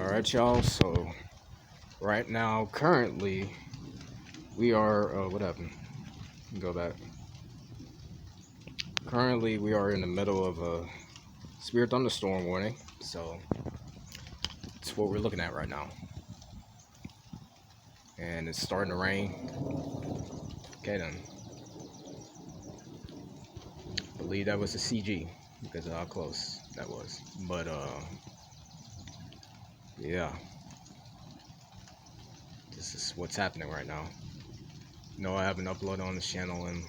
Alright, y'all, so right now, currently, we are, what happened? Go back. Currently, we are in the middle of a severe thunderstorm warning, so it's what we're looking at right now. And it's starting to rain. Okay, then. I believe that was a CG, because of how close that was. But, yeah. This is what's happening right now. No, I haven't uploaded on this channel in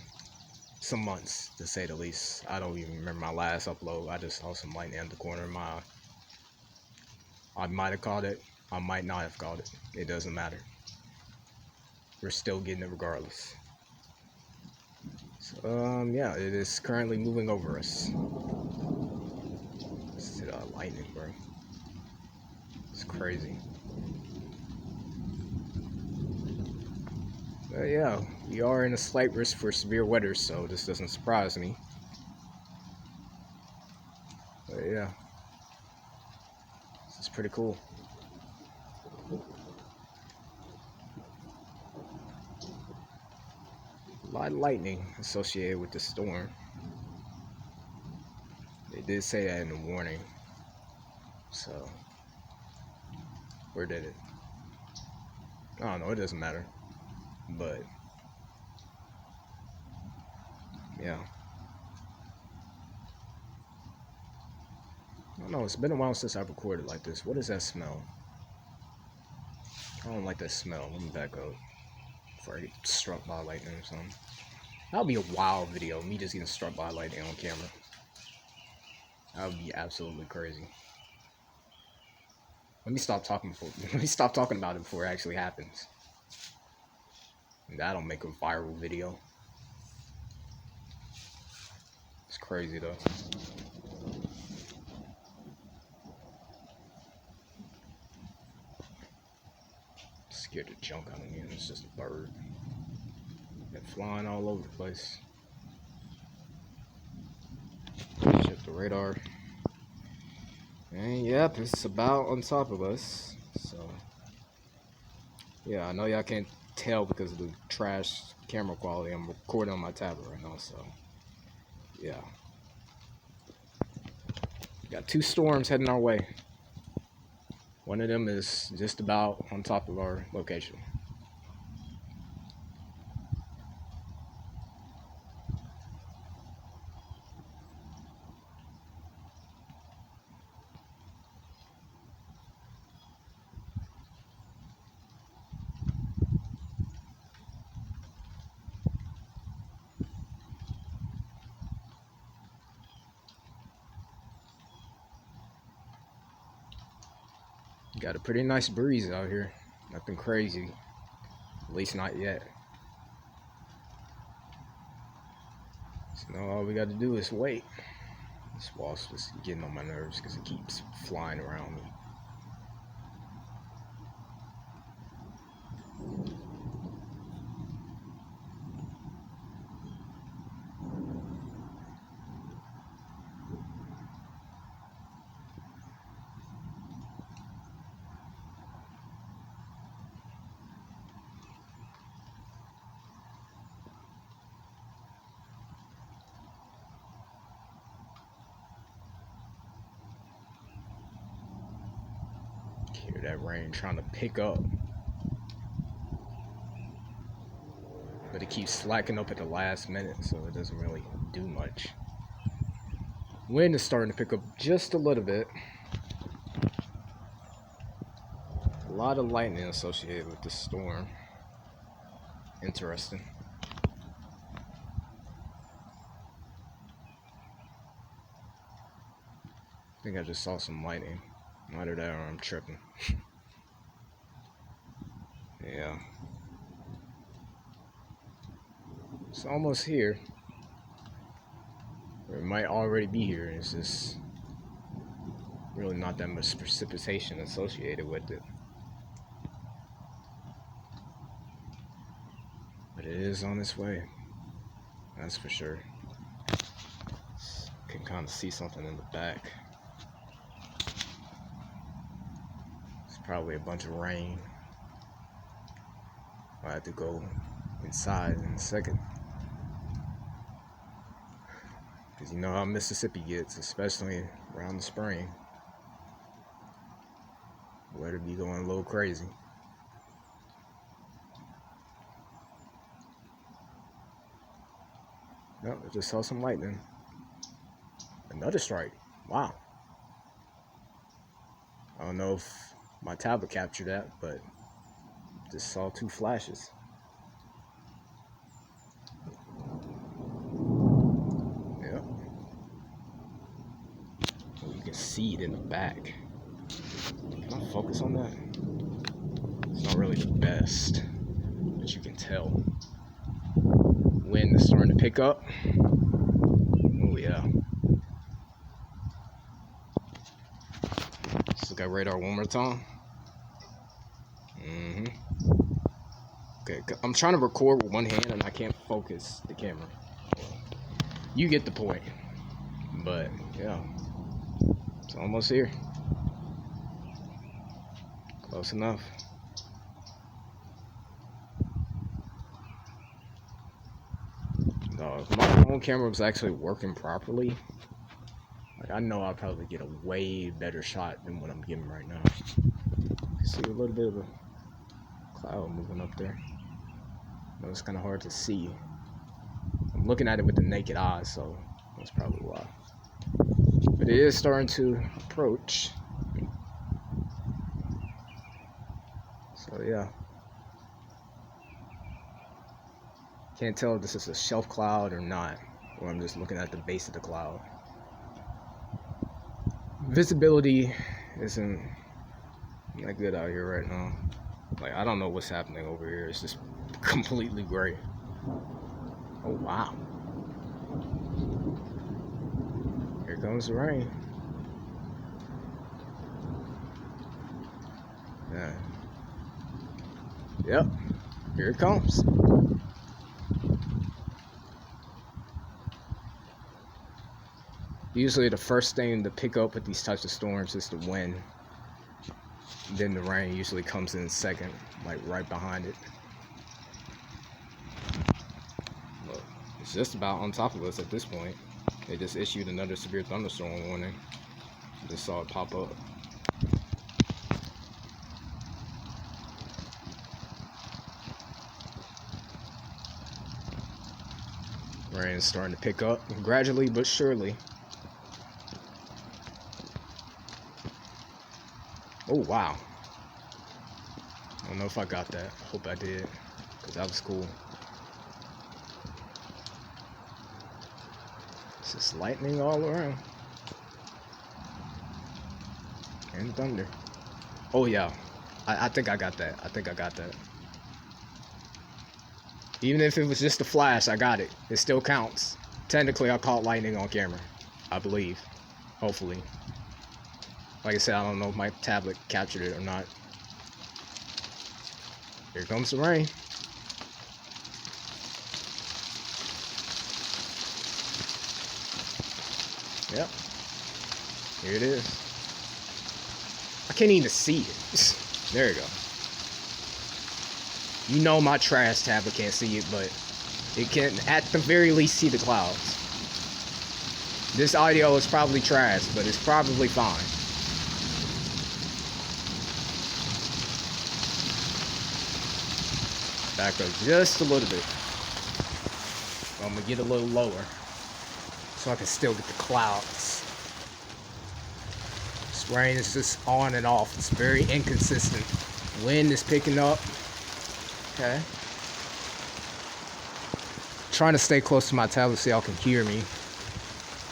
some months, to say the least. I don't even remember my last upload. I just saw some lightning at the corner of my eye. I might have caught it. I might not have caught it. It doesn't matter. We're still getting it regardless. So, yeah, it is currently moving over us. This is lightning, bro. It's crazy. But yeah, we are in a slight risk for severe weather, so this doesn't surprise me. But yeah, this is pretty cool. A lot of lightning associated with the storm. They did say that in the warning. So, where did it? I don't know, it doesn't matter. But, yeah. I don't know, it's been a while since I've recorded like this. What does that smell? I don't like that smell. Let me back up before I get struck by lightning or something. That would be a wild video, me just getting struck by lightning on camera. That would be absolutely crazy. Let me stop talking about it before it actually happens. That'll make a viral video. It's crazy though. Scared the junk out of me, and it's just a bird. They're flying all over the place. Check the radar. And yep, it's about on top of us. So yeah, I know y'all can't tell because of the trash camera quality. I'm recording on my tablet right now, so yeah. Got two storms heading our way. One of them is just about on top of our location. Got a pretty nice breeze out here. Nothing crazy. At least not yet. So now all we got to do is wait. This wasp is getting on my nerves because it keeps flying around me. Hear that rain trying to pick up, but it keeps slacking up at the last minute, so it doesn't really do much. Wind is starting to pick up just a little bit. A lot of lightning associated with this storm. Interesting. I think I just saw some lightning. Either that or I'm tripping. Yeah. It's almost here. Or it might already be here. It's just really not that much precipitation associated with it. But it is on its way. That's for sure. Can kind of see something in the back. Probably a bunch of rain. I have to go inside in a second. Because you know how Mississippi gets, especially around the spring. Weather be going a little crazy. Nope, I just saw some lightning. Another strike. Wow. I don't know if my tablet captured that, but just saw 2 flashes. Yep. You can see it in the back. Can I focus on that? It's not really the best, but you can tell. Wind is starting to pick up. Oh yeah. Let's look at radar one more time. Okay, I'm trying to record with one hand and I can't focus the camera. You get the point. But yeah, it's almost here. Close enough. No, if my phone camera was actually working properly, like I know I'll probably get a way better shot than what I'm getting right now. You can see a little bit of a cloud moving up there. No, it's kind of hard to see. I'm looking at it with the naked eye, so that's probably why. But it is starting to approach. So yeah. Can't tell if this is a shelf cloud or not, or I'm just looking at the base of the cloud. Visibility isn't that good out here right now. Like, I don't know what's happening over here. It's just completely gray. Oh, wow. Here comes the rain. Yeah. Yep. Here it comes. Usually the first thing to pick up with these types of storms is the wind. Then the rain usually comes in second, like right behind it. Look, it's just about on top of us at this point. They just issued another severe thunderstorm warning. Just saw it pop up. Rain is starting to pick up gradually but surely. Oh wow. I don't know if I got that. I hope I did, because that was cool. It's just lightning all around. And thunder. Oh yeah. I think I got that. I think I got that. Even if it was just a flash, I got it. It still counts. Technically, I caught lightning on camera. I believe. Hopefully. Like I said, I don't know if my tablet captured it or not. Here comes the rain. Yep. Here it is. I can't even see it. There you go. You know my trash tablet can't see it, but it can at the very least see the clouds. This audio is probably trash, but it's probably fine. Back up just a little bit. I'm gonna get a little lower so I can still get the clouds. This rain is just on and off. It's very inconsistent. Wind is picking up. Okay. Trying to stay close to my tablet so y'all can hear me.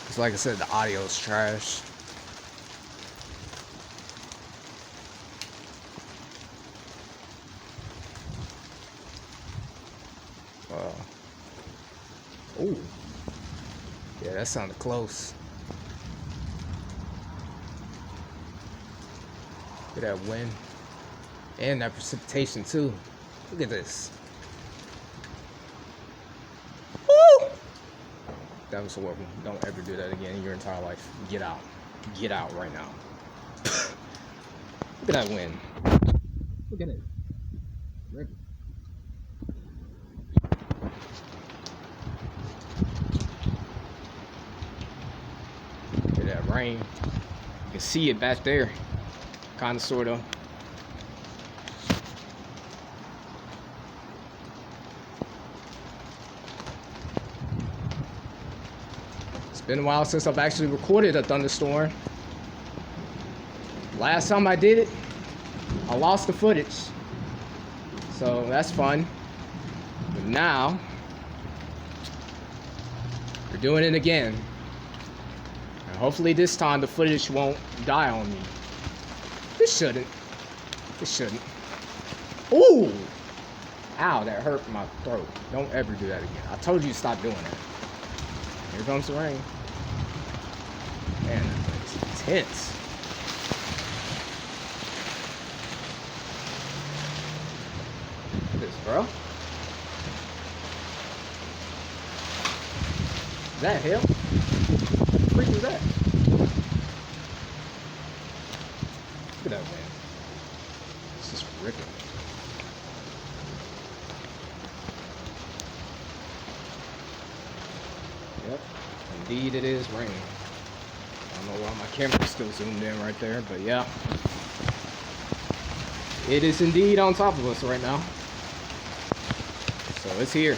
Because like I said, the audio is trash. Oh. Yeah, that sounded close. Look at that wind. And that precipitation too. Look at this. Woo! That was horrible. Don't ever do that again in your entire life. Get out. Get out right now. Look at that wind. Look at it. Rip. Look at that rain. You can see it back there. Kind of, sort of. It's been a while since I've actually recorded a thunderstorm. Last time I did it, I lost the footage. So that's fun. But now, we're doing it again. And hopefully this time the footage won't die on me. This shouldn't. This shouldn't. Ooh! Ow, that hurt my throat. Don't ever do that again. I told you to stop doing that. Here comes the rain. Man, that thing's intense. Look at this, bro. Is that hell? What the freak was that? Look at that wind. It's just ripping. Yep, indeed it is raining. I don't know why my camera's still zoomed in right there, but yeah. It is indeed on top of us right now. So it's here.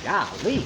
Golly.